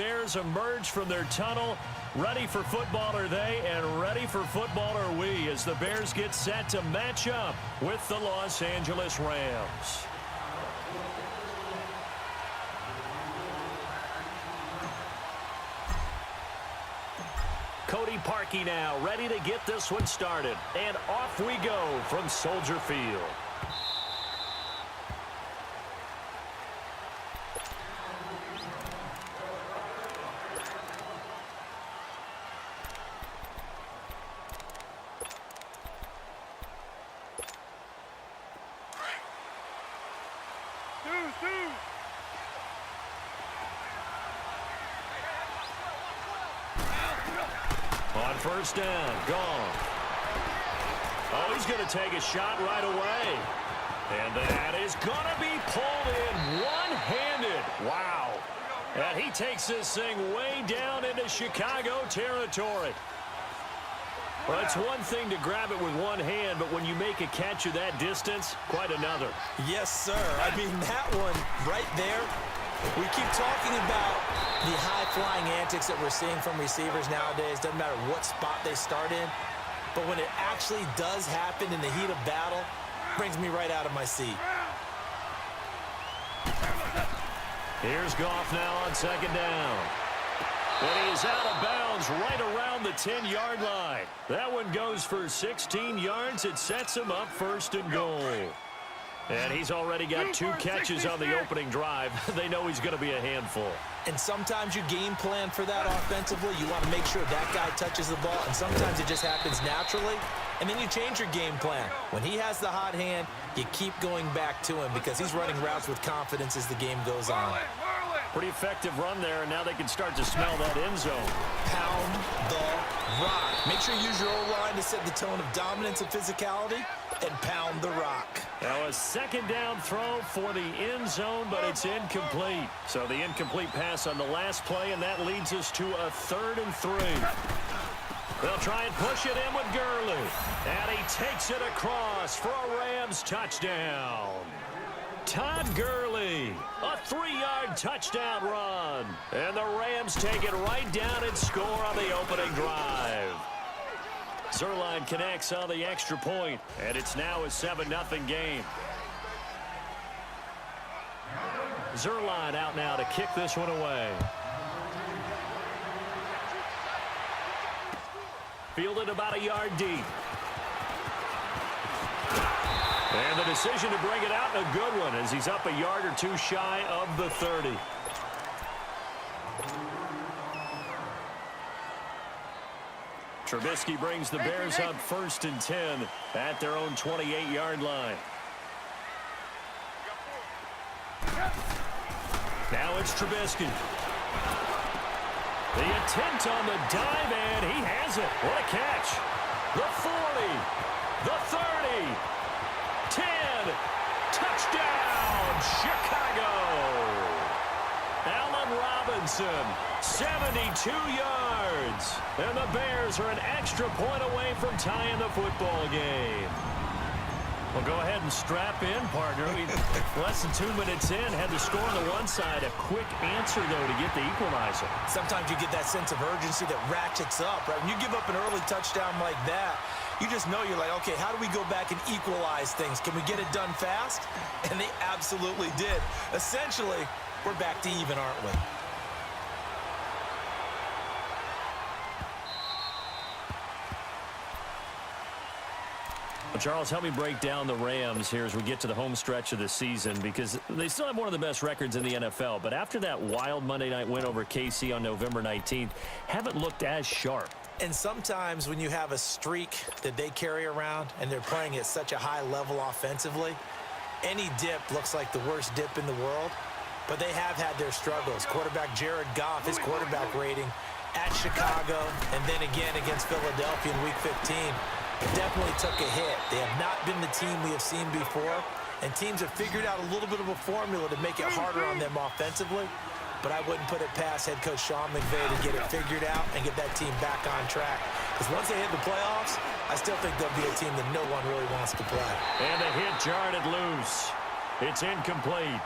Bears emerge from their tunnel. Ready for football are they, and ready for football are we as the Bears get set to match up with the Los Angeles Rams. Cody Parkey now ready to get this one started. And off we go from Soldier Field. On first down, gone. Oh, he's going to take a shot right away. And that is going to be pulled in one-handed. Wow. And he takes this thing way down into Chicago territory. Well, it's one thing to grab it with one hand, but when you make a catch of that distance, quite another. Yes, sir. I mean, that one right there, we keep talking about the high-flying antics that we're seeing from receivers nowadays. Doesn't matter what spot they start in. But when it actually does happen in the heat of battle, it brings me right out of my seat. Here's Goff now on second down. And he is out of bounds right around the 10-yard line. That one goes for 16 yards. It sets him up first and goal. And he's already got 2 catches on the opening drive. They know he's going to be a handful. And sometimes you game plan for that offensively. You want to make sure that guy touches the ball, and sometimes it just happens naturally. And then you change your game plan. When he has the hot hand, you keep going back to him because he's running routes with confidence as the game goes on. Pretty effective run there, and now they can start to smell that end zone. Pound the rock. Make sure you use your O-line to set the tone of dominance and physicality, and pound the rock. Now a second down throw for the end zone, but it's incomplete. So the incomplete pass on the last play, and that leads us to a 3rd and 3. They'll try and push it in with Gurley. And he takes it across for a Rams touchdown. Todd Gurley, a 3-yard touchdown run. And the Rams take it right down and score on the opening drive. Zerline connects on the extra point, and it's now a 7-0 game. Zerline out now to kick this one away. Fielded about a yard deep. And the decision to bring it out, a good one, as he's up a yard or 2 shy of the 30. Trubisky brings the Bears up 1st and 10 at their own 28-yard line. Now it's Trubisky. The attempt on the dive, and he has it. What a catch. The 40, the 30, 10, touchdown, Chicago. Allen Robinson, 72 yards. And the Bears are an extra point away from tying the football game. Well, go ahead and strap in, partner. Less than 2 minutes in, had the score on the one side. A quick answer, though, to get the equalizer. Sometimes you get that sense of urgency that ratchets up, right? When you give up an early touchdown like that, you just know you're like, okay, how do we go back and equalize things? Can we get it done fast? And they absolutely did. Essentially, we're back to even, aren't we? Charles, help me break down the Rams here as we get to the home stretch of the season, because they still have one of the best records in the NFL. But after that wild Monday night win over KC on November 19th, haven't looked as sharp. And sometimes when you have a streak that they carry around and they're playing at such a high level offensively, any dip looks like the worst dip in the world. But they have had their struggles. Quarterback Jared Goff, his quarterback rating at Chicago and then again against Philadelphia in Week 15. Definitely took a hit. They have not been the team we have seen before, and teams have figured out a little bit of a formula to make it harder on them offensively, but I wouldn't put it past head coach Sean McVay to get it figured out and get that team back on track. Because once they hit the playoffs, I still think they'll be a team that no one really wants to play. And a hit jarred it loose. It's incomplete.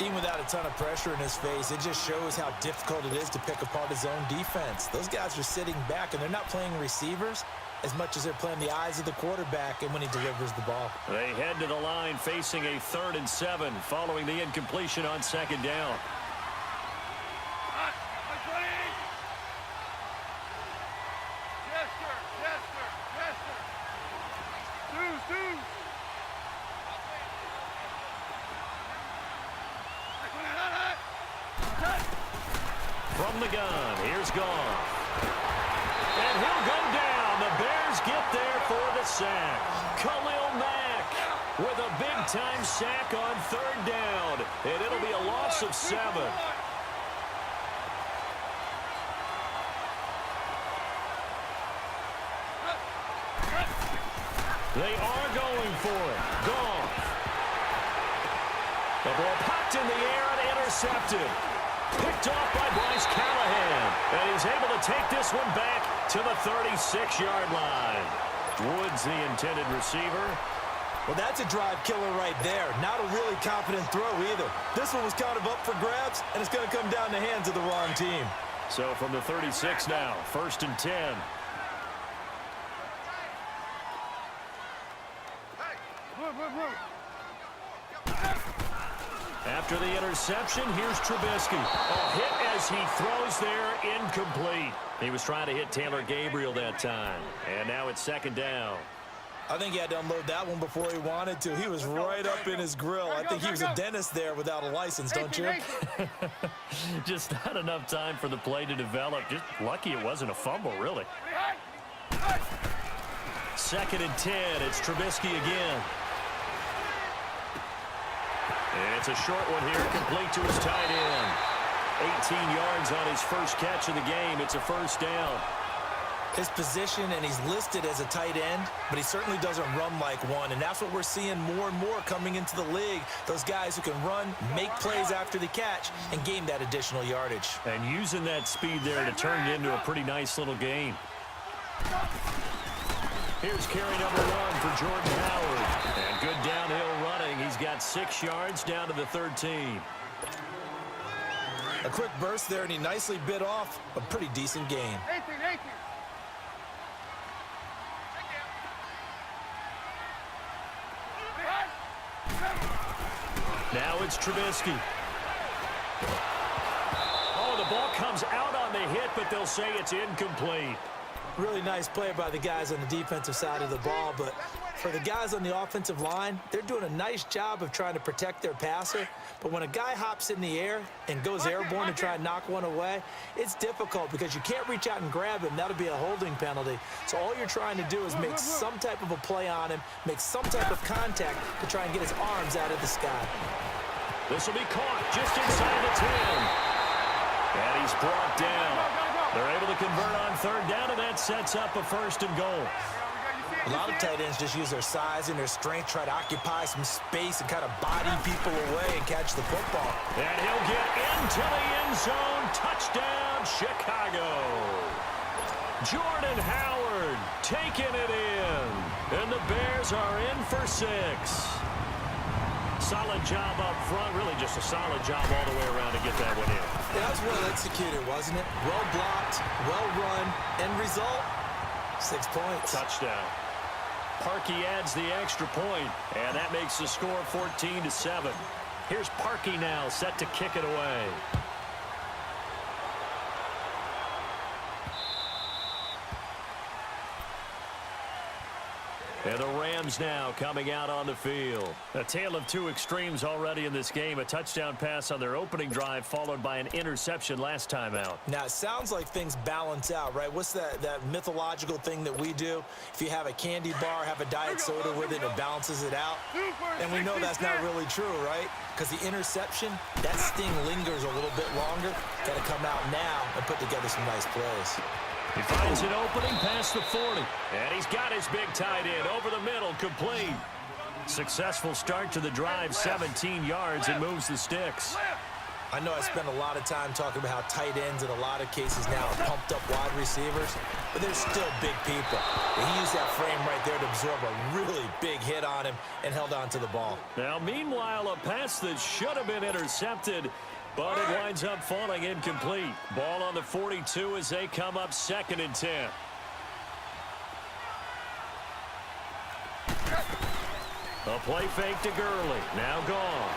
Even without a ton of pressure in his face, it just shows how difficult it is to pick apart his own defense. Those guys are sitting back, and they're not playing receivers as much as they're playing the eyes of the quarterback and when he delivers the ball. They head to the line facing a 3rd and 7 following the incompletion on 2nd down. From the gun, here's Goff. And he'll go down. The Bears get there for the sack. Khalil Mack with a big-time sack on 3rd down. And it'll be a loss of 7. They are going for it. Goff. The ball popped in the air and intercepted. Picked off by Bryce Callahan. And he's able to take this one back to the 36-yard line. Woods, the intended receiver. Well, that's a drive killer right there. Not a really confident throw either. This one was kind of up for grabs, and it's going to come down the hands of the wrong team. So from the 36 now, 1st and 10. After the interception, here's Trubisky. A hit as he throws there, incomplete. He was trying to hit Taylor Gabriel that time. And now it's 2nd down. I think he had to unload that one before he wanted to. He was right up in his grill. I think he was a dentist there without a license, don't you? Just not enough time for the play to develop. Just lucky it wasn't a fumble, really. 2nd and 10. It's Trubisky again. And it's a short one here, complete to his tight end. 18 yards on his first catch of the game. It's a 1st down. His position, and he's listed as a tight end, but he certainly doesn't run like one, and that's what we're seeing more and more coming into the league. Those guys who can run, make plays after the catch, and gain that additional yardage. And using that speed there to turn it into a pretty nice little game. Here's carry number 1 for Jordan Howard. And good downhill running. He's got 6 yards down to the 13. A quick burst there, and he nicely bit off a pretty decent gain. 18. Now it's Trubisky. Oh, the ball comes out on the hit, but they'll say it's incomplete. Really nice play by the guys on the defensive side of the ball, but for the guys on the offensive line, they're doing a nice job of trying to protect their passer. But when a guy hops in the air and goes airborne to try and knock one away, it's difficult because you can't reach out and grab him. That'll be a holding penalty. So all you're trying to do is make some type of a play on him, make some type of contact to try and get his arms out of the sky. This will be caught just inside the 10. And he's brought down. They're able to convert on 3rd down, and that sets up a 1st and goal. A lot of tight ends just use their size and their strength, try to occupy some space and kind of body people away and catch the football. And he'll get into the end zone. Touchdown, Chicago. Jordan Howard taking it in. And the Bears are in for 6. Solid job up front. Really just a solid job all the way around to get that one in. That was well executed, wasn't it? Well blocked, well run. End result, 6 points. Touchdown. Parkey adds the extra point, and that makes the score 14-7. Here's Parkey now, set to kick it away. And the Rams now coming out on the field. A tale of 2 extremes already in this game. A touchdown pass on their opening drive, followed by an interception last time out. Now, it sounds like things balance out, right? What's that mythological thing that we do? If you have a candy bar, have a diet soda with it, it balances it out. And we know that's not really true, right? Because the interception, that sting lingers a little bit longer. Got to come out now and put together some nice plays. He finds an opening past the 40. And he's got his big tight end over the middle, complete. Successful start to the drive, 17 yards, and moves the sticks. I know I spend a lot of time talking about how tight ends in a lot of cases now are pumped up wide receivers, but they're still big people. And he used that frame right there to absorb a really big hit on him and held on to the ball. Now, meanwhile, a pass that should have been intercepted, but it winds up falling incomplete. Ball on the 42 as they come up 2nd and 10. A play fake to Gurley. Now gone.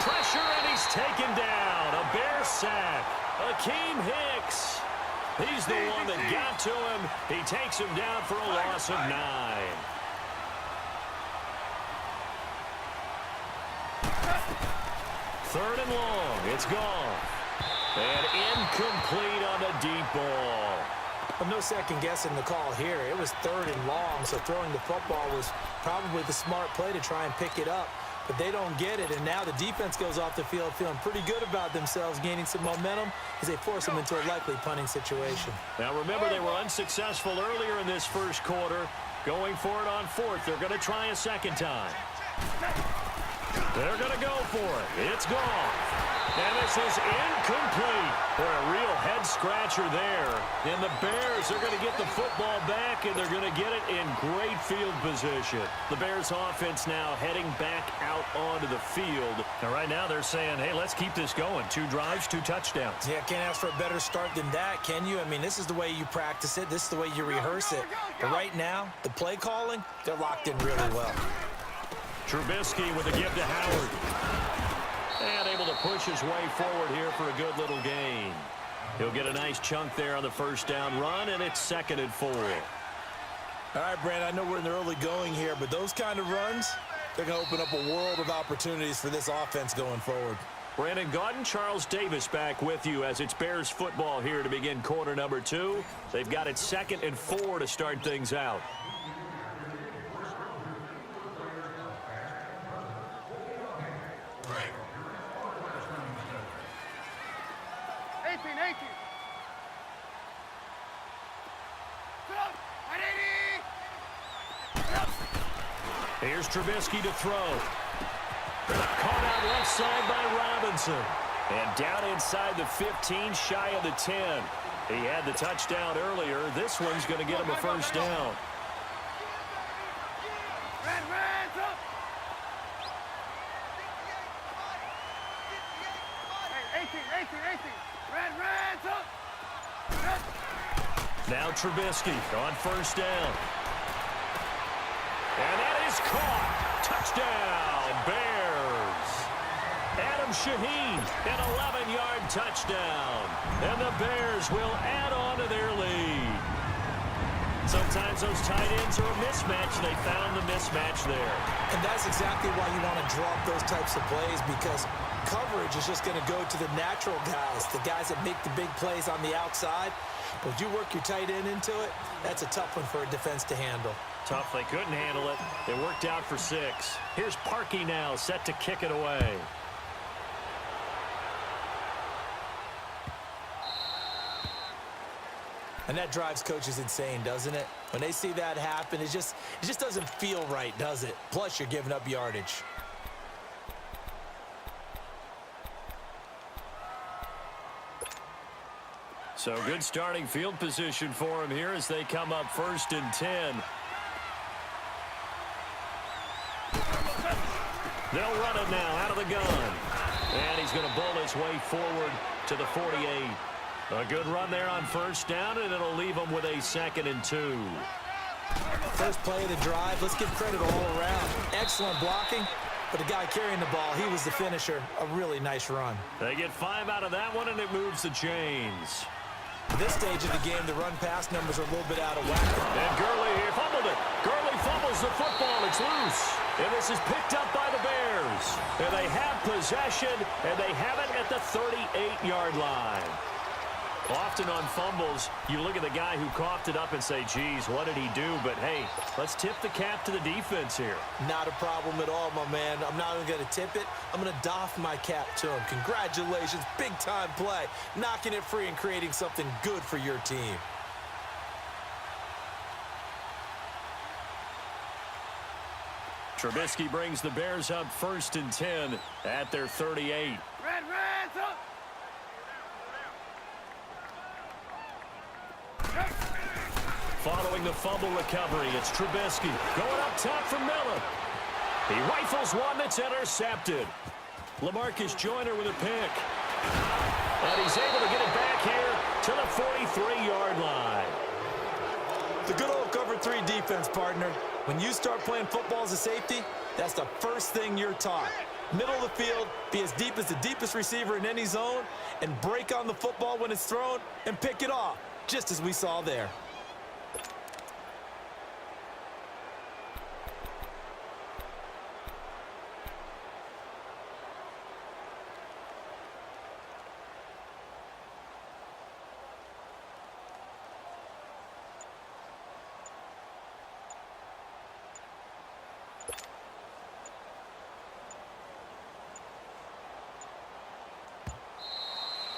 Pressure, and he's taken down. A Bear sack. Akeem Hicks. He's the one that got to him. He takes him down for a loss of 9. Third and long. It's gone. And incomplete on the deep ball. No second guessing the call here. It was 3rd and long, so throwing the football was probably the smart play to try and pick it up. But they don't get it, and now the defense goes off the field feeling pretty good about themselves, gaining some momentum as they force them into a likely punting situation. Now remember, they were unsuccessful earlier in this first quarter. Going for it on 4th. They're going to try a second time. They're going to go for it. It's gone. And this is incomplete. Boy, a real head-scratcher there. And the Bears are going to get the football back, and they're going to get it in great field position. The Bears offense now heading back out onto the field. And right now they're saying, hey, let's keep this going. 2 drives, 2 touchdowns. Yeah, can't ask for a better start than that, can you? I mean, this is the way you practice it. This is the way you rehearse it. But right now, the play calling, they're locked in really well. Trubisky with a give to Howard. And able to push his way forward here for a good little gain. He'll get a nice chunk there on the first down run, and it's 2nd and 4. All right, Brandon, I know we're in the early going here, but those kind of runs, they're going to open up a world of opportunities for this offense going forward. Brandon Gaudin, Charles Davis back with you as it's Bears football here to begin quarter number 2. They've got it 2nd and 4 to start things out. Here's Trubisky to throw. Caught out left side by Robinson. And down inside the 15, shy of the 10. He had the touchdown earlier. This one's going to get him a first down. Now Trubisky on first down. And that is caught. Touchdown, Bears. Adam Shaheen, an 11-yard touchdown. And the Bears will add on to their lead. Sometimes those tight ends are a mismatch. They found the mismatch there. And that's exactly why you want to draw up those types of plays, because coverage is just going to go to the natural guys, the guys that make the big plays on the outside. But you work your tight end into it, that's a tough one for a defense to handle. Tough. They couldn't handle it. It worked out for 6. Here's Parkey now, set to kick it away. And that drives coaches insane, doesn't it? When they see that happen, it just doesn't feel right, does it? Plus, you're giving up yardage. So good starting field position for him here as they come up 1st and 10. They'll run it now out of the gun. And he's going to bull his way forward to the 48. A good run there on first down, and it'll leave him with a 2nd and 2. First play of the drive. Let's give credit all around. Excellent blocking, but the guy carrying the ball, he was the finisher. A really nice run. They get 5 out of that one, and it moves the chains. At this stage of the game, the run-pass numbers are a little bit out of whack. And Gurley here fumbled it. Gurley fumbles the football. It's loose. And this is picked up by the Bears. And they have possession, and they have it at the 38-yard line. Often on fumbles, you look at the guy who coughed it up and say, geez, what did he do? But, hey, let's tip the cap to the defense here. Not a problem at all, my man. I'm not even going to tip it. I'm going to doff my cap to him. Congratulations. Big-time play. Knocking it free and creating something good for your team. Trubisky brings the Bears up 1st and 10 at their 38. Following the fumble recovery, it's Trubisky going up top for Miller. He rifles one that's intercepted. LaMarcus Joyner with a pick. And he's able to get it back here to the 43-yard line. The good old cover 3 defense, partner. When you start playing football as a safety, that's the first thing you're taught. Middle of the field, be as deep as the deepest receiver in any zone, and break on the football when it's thrown and pick it off, just as we saw there.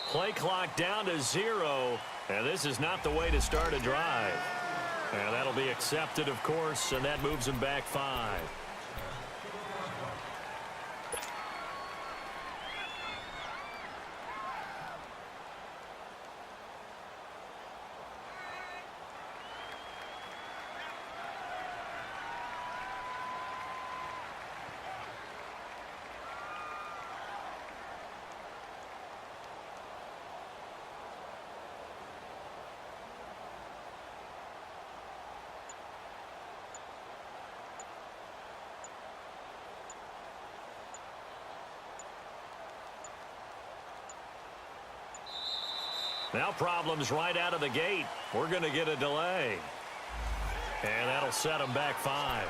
Play clock down to 0, and this is not the way to start a drive. And that'll be accepted, of course, and that moves him back 5. Now problems right out of the gate. We're going to get a delay. And that'll set them back 5.